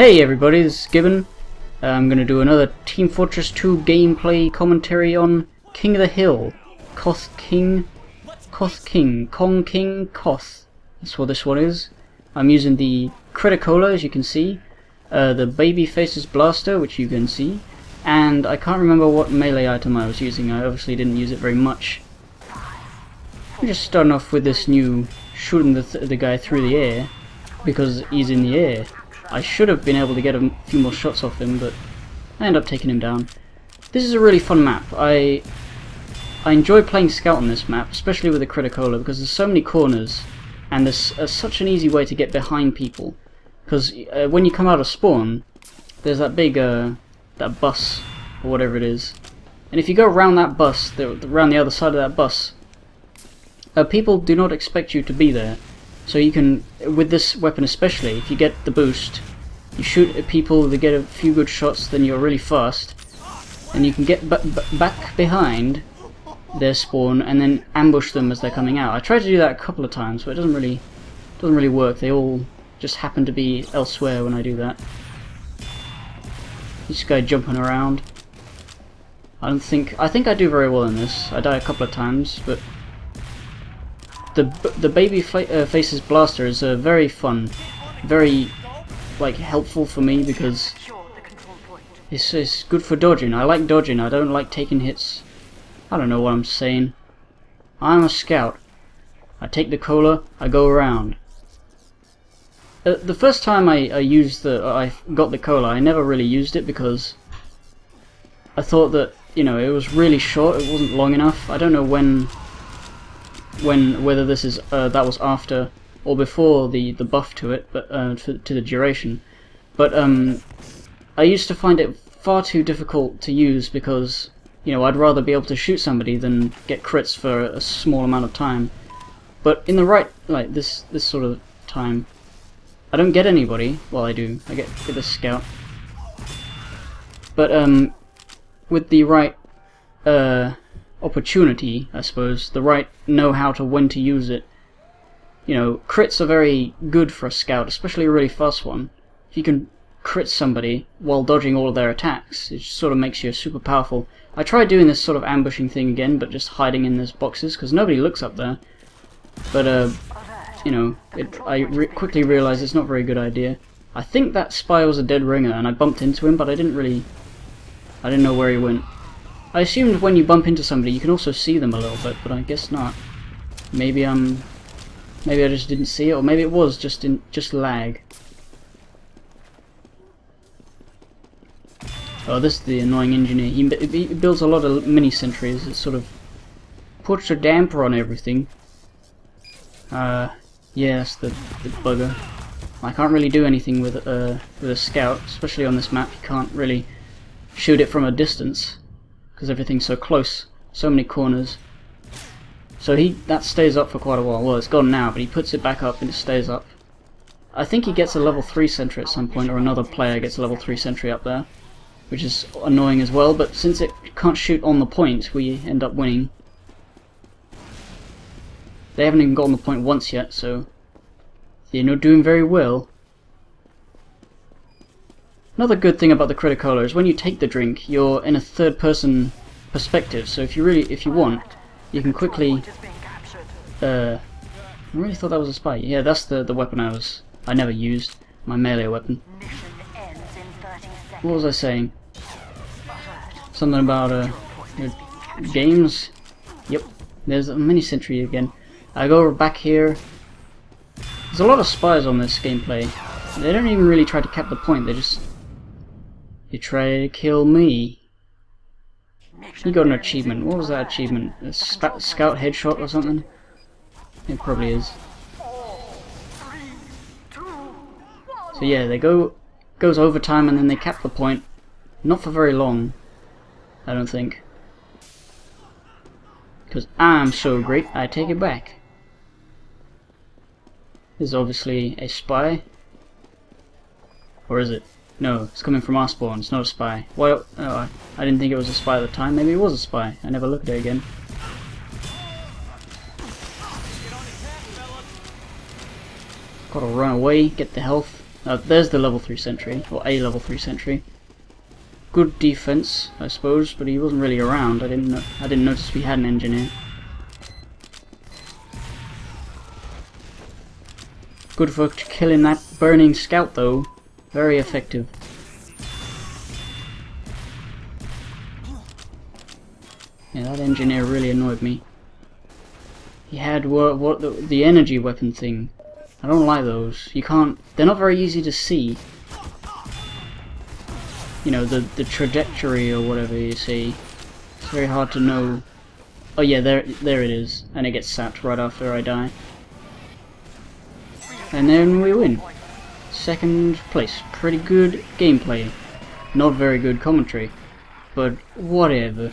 Hey everybody, this is Gibbon. I'm going to do another Team Fortress 2 gameplay commentary on King of the Hill. Koth King. That's what this one is. I'm using the Criticola, as you can see. The Baby Faces Blaster, which you can see. And I can't remember what melee item I was using. I obviously didn't use it very much. I'm just starting off with this new shooting the guy through the air, because he's in the air. I should have been able to get a few more shots off him, but I end up taking him down. This is a really fun map. I enjoy playing Scout on this map, especially with the Criticola, because there's so many corners, and there's such an easy way to get behind people. Because when you come out of spawn, there's that big that bus, or whatever it is, and if you go around that bus, around the other side of that bus, people do not expect you to be there. So you can, with this weapon especially, if you get the boost, you shoot at people, they get a few good shots, then you're really fast, and you can get back behind their spawn and then ambush them as they're coming out. I tried to do that a couple of times, but it doesn't really work. They all just happen to be elsewhere when I do that. This guy jumping around. I think I do very well in this. I die a couple of times, but the Baby Faces Blaster is very fun, very helpful for me, because it's good for dodging. I like dodging. I don't like taking hits. I don't know what I'm saying. I'm a scout. I take the cola. I go around. The first time I got the cola, I never really used it because I thought that, you know, it was really short. It wasn't long enough. I don't know whether this is that was after or before the buff to it, but to the duration. But I used to find it far too difficult to use because, you know, I'd rather be able to shoot somebody than get crits for a small amount of time. But in the right, like this sort of time, I don't get anybody. Well, I do. I get this scout. But with the right opportunity, I suppose, the right know-how to when to use it. You know, crits are very good for a scout, especially a really fast one. If you can crit somebody while dodging all of their attacks, it sort of makes you super powerful. I tried doing this sort of ambushing thing again, but just hiding in those boxes, because nobody looks up there. But, you know, I quickly realized it's not a very good idea. I think that spy was a dead ringer, and I bumped into him, but I didn't know where he went. I assumed when you bump into somebody you can also see them a little bit, but I guess not. Maybe I just didn't see it, or maybe it was just lag. Oh, this is the annoying engineer. He builds a lot of mini sentries. It sort of puts a damper on everything. Yeah, that's the bugger. I can't really do anything with a scout, especially on this map. You can't really shoot it from a distance, because everything's so close, so many corners. So that stays up for quite a while. Well, it's gone now, but he puts it back up and it stays up. I think he gets a level 3 sentry at some point, or another player gets a level 3 sentry up there, which is annoying as well, but since it can't shoot on the point, we end up winning. They haven't even gotten the point once yet, so they're not doing very well. Another good thing about the Criticola is when you take the drink, you're in a third-person perspective. So if you want, you can quickly. I really thought that was a spy. Yeah, that's the weapon I never used, my melee weapon. What was I saying? Something about games. Yep, there's a mini sentry again. I go back here. There's a lot of spies on this gameplay. They don't even really try to cap the point. They try to kill me. He got an achievement. What was that achievement? A scout headshot or something? It probably is. So yeah, they goes overtime and then they cap the point. Not for very long, I don't think. Because I'm so great, I take it back. This is obviously a spy. Or is it? No, it's coming from our spawn, it's not a spy. Well, I didn't think it was a spy at the time. Maybe it was a spy. I never looked at it again. Gotta run away, get the health. There's the level 3 sentry, or a level 3 sentry. Good defense, I suppose, but he wasn't really around. I didn't notice we had an engineer. Good for killing that burning scout though. Very effective. Yeah, that engineer really annoyed me. He had the energy weapon thing. I don't like those. You can't. They're not very easy to see. You know, the trajectory or whatever you see. It's very hard to know. Oh yeah, there it is, and it gets sapped right after I die. And then we win. Second place. Pretty good gameplay. Not very good commentary, but whatever.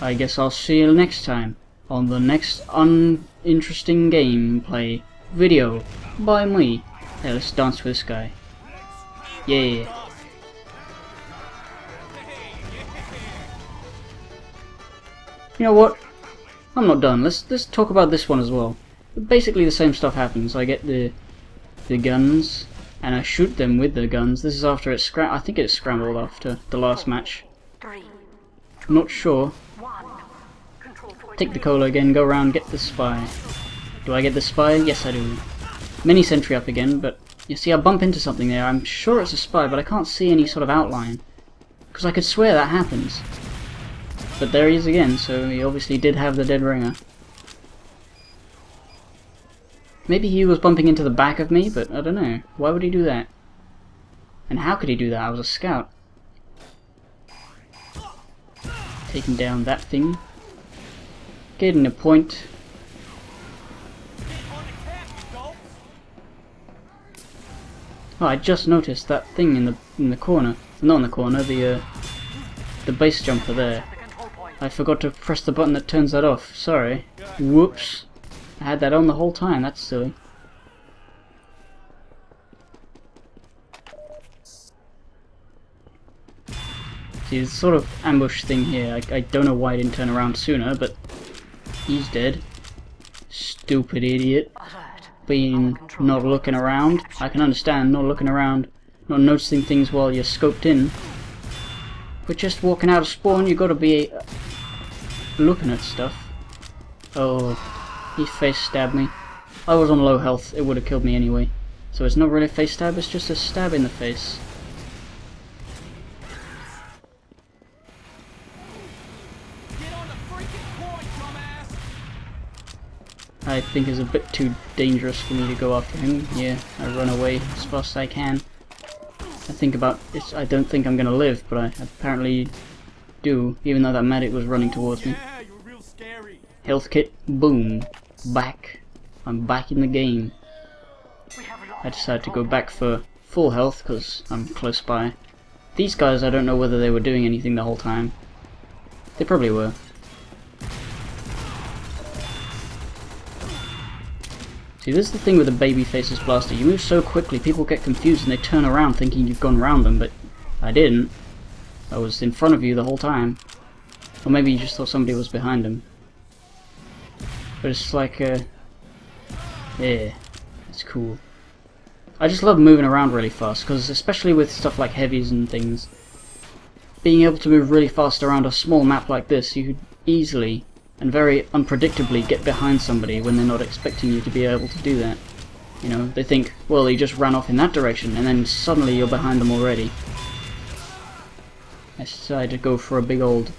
I guess I'll see you next time on the next uninteresting gameplay video by me. Hey, let's dance with this guy. Yeah. You know what? I'm not done. Let's talk about this one as well. Basically the same stuff happens. I get the guns and I shoot them with the guns. This is after it's I think it's scrambled after the last match. I'm not sure. Take the cola again, go around, get the spy. Do I get the spy? Yes I do. Mini sentry up again, but you see I bump into something there. I'm sure it's a spy, but I can't see any sort of outline. Because I could swear that happens. But there he is again, so he obviously did have the dead ringer. Maybe he was bumping into the back of me, but I don't know. Why would he do that? And how could he do that? I was a scout. Taking down that thing. Getting a point. Oh, I just noticed that thing in the corner. Not in the corner, the base jumper there. I forgot to press the button that turns that off. Sorry. Whoops. I had that on the whole time. That's silly. See, this sort of ambush thing here. I don't know why I didn't turn around sooner, but he's dead. Stupid idiot. Being not looking around. I can understand not looking around, not noticing things while you're scoped in. But just walking out of spawn, you gotta be looking at stuff. Oh, he face stabbed me. I was on low health, it would have killed me anyway. So it's not really a face stab, it's just a stab in the face. I think it's a bit too dangerous for me to go after him. Yeah, I run away as fast as I can. I think about it. I don't think I'm gonna live, but I apparently do, even though that medic was running towards me. Health kit, boom, back. I'm back in the game. I decided to go back for full health because I'm close by. These guys, I don't know whether they were doing anything the whole time. They probably were. See, this is the thing with the baby faces blaster. You move so quickly, people get confused and they turn around thinking you've gone around them, but I didn't. I was in front of you the whole time. Or maybe you just thought somebody was behind them. But it's like, yeah, it's cool. I just love moving around really fast, because especially with stuff like heavies and things, being able to move really fast around a small map like this, you could easily and very unpredictably get behind somebody when they're not expecting you to be able to do that. You know, they think, well, he just ran off in that direction, and then suddenly you're behind them already. I decided to go for a big old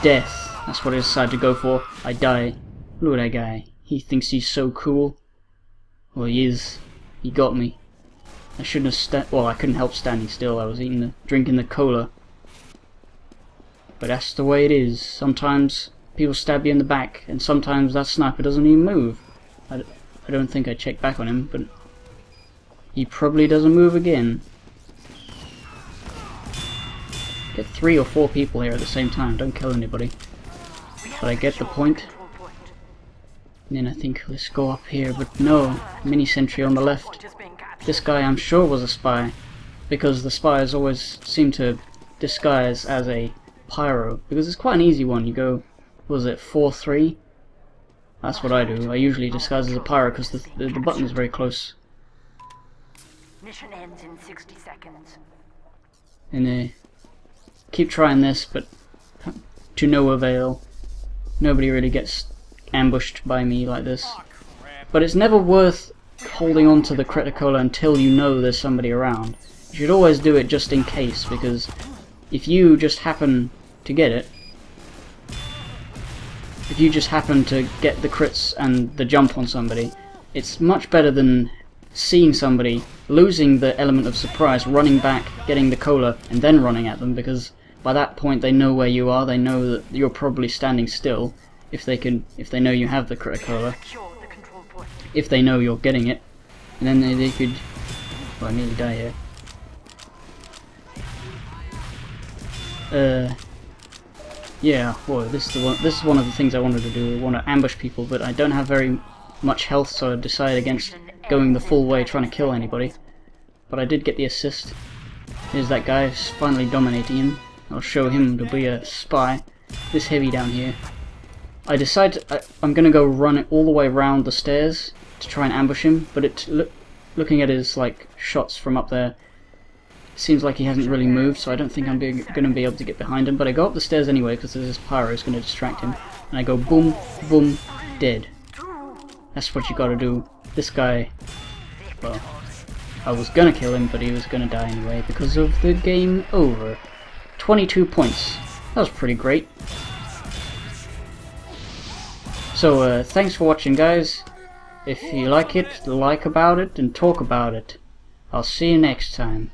death. That's what I decided to go for. I die. Look at that guy. He thinks he's so cool. Well, he is. He got me. I shouldn't have well, I couldn't help standing still. I was drinking the cola. But that's the way it is. Sometimes people stab you in the back, and sometimes that sniper doesn't even move. I don't think I checked back on him, but he probably doesn't move again. Get 3 or 4 people here at the same time, don't kill anybody. But I get the point. And then I think, let's go up here, but no, mini sentry on the left. This guy I'm sure was a spy, because the spies always seem to disguise as a pyro, because it's quite an easy one. You go, what was it, 4-3? That's what I do. I usually disguise as a pyro because the button is very close. Mission ends in 60 seconds. And keep trying this, but to no avail. Nobody really gets ambushed by me like this. But it's never worth holding on to the Criticola until you know there's somebody around. You should always do it just in case, because if you just happen to get it, if you just happen to get the crits and the jump on somebody, it's much better than seeing somebody, losing the element of surprise, running back, getting the cola, and then running at them, because by that point they know where you are, they know that you're probably standing still, if they know you have the Criticola, if they know you're getting it, and then they could... Well, I nearly die here. Yeah, well, this is one of the things I wanted to do. I want to ambush people, but I don't have very much health, so I decided against going the full way trying to kill anybody. But I did get the assist. Here's that guy finally dominating him. I'll show him to be a spy. This heavy down here. I decided I'm gonna go run it all the way around the stairs to try and ambush him, but looking at his like shots from up there, it seems like he hasn't really moved, so I don't think I'm gonna be able to get behind him. But I go up the stairs anyway because this pyro is gonna distract him, and I go boom, boom, dead. That's what you gotta do. This guy, well, I was gonna kill him, but he was gonna die anyway because of the game over. 22 points. That was pretty great. So, thanks for watching, guys. If you like it, like about it, and talk about it. I'll see you next time.